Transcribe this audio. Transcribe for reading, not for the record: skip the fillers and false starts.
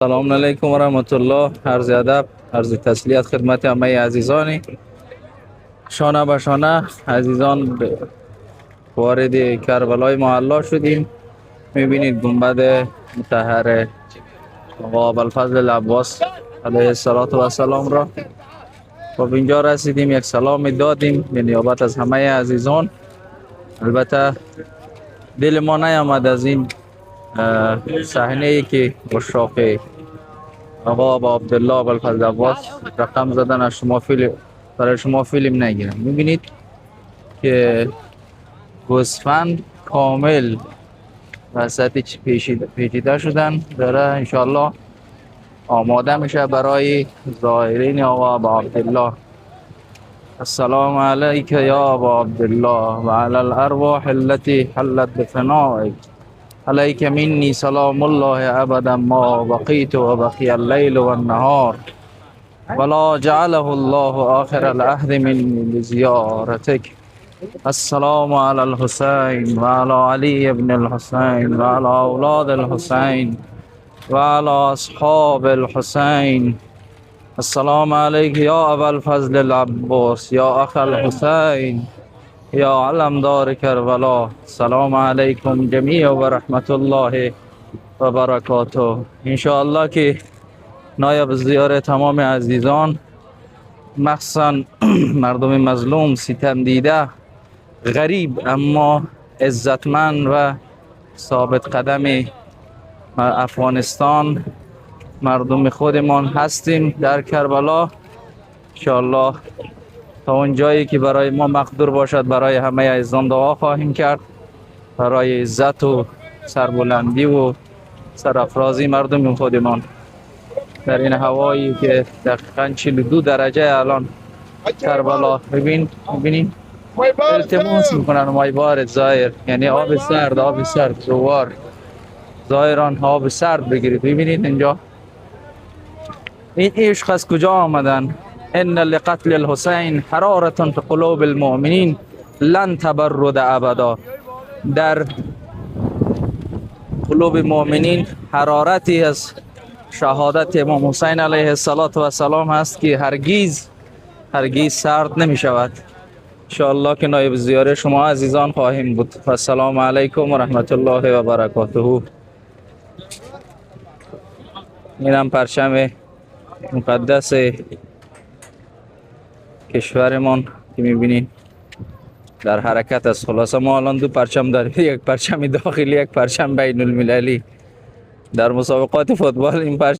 سلام علیکم و رحمت الله. عرض ادب، عرض تسلیت خدمت همه عزیزانی. شانه به شانه عزیزان وارد کربلای معلا شدیم. میبینید گنبد مطهر آقا ابوالفضل العباس علیه السلام را. خب اینجا رسیدیم، یک سلام دادیم به نیابت از همه عزیزان. البته دل ما نیامد از این صحنه ای که مشرف آقا با عبدالله ابوالفضل عباس رقم زدن از شما فیلم برای شما فیلم نگیرم. میبینید که گوسفند کامل وسط پیچیده شدن، داره انشالله آماده میشه برای زائرین آقا با عبدالله. السلام علیک یا ابا عبدالله و علی الارواح التي حلت بفنائک، علیک منی سلام الله ابدا ما بقیت و بقی اللیل و النهار ولا جعله الله آخر العهد منی لزیارتک. السلام علی الحسین و علی علی ابن الحسین و علی اولاد الحسین و علی اصحاب الحسین. السلام علیک یا ابوالفضل العباس یا اخ الحسین یا علمدار کربلا. السلام علیکم جمیع و رحمت الله و برکاته. انشاءالله که نایب زیاره تمام عزیزان، مخصوصا مردم مظلوم، ستم دیده، غریب اما عزتمند و ثابت قدم افغانستان، مردم خودمان هستیم در کربلا. انشاءالله تا اون جایی که برای ما مقدور باشد برای همه عزیزان دعا خواهیم کرد، برای عزت و سربلندی و سرافرازی مردم خودمان در این هوایی که دقیقاً 42 درجه الان کربلا. ببینید التماس میکنن مای بار زایر، یعنی آب سرد زوار زایران آب سرد بگیرید. ببینید اینجا این عشق از کجا آمدن؟ ان لقتل الحسین حرارة في قلوب المؤمنین لن تبرد ابدا. در قلوب مؤمنین حرارتی از شهادت امام حسین علیه السلام هست که هرگز سرد نمی شود. انشاءالله که نایب زیاره شما عزیزان خواهیم بود. السلام علیکم و رحمت الله و برکاته. اینم پرچم مقدس کشورمان که میبینید در حرکت است. خلاصه ما الان دو پرچم داریم، یک پرچم داخلی، یک پرچم بین المللی. در مسابقات فوتبال این پرچم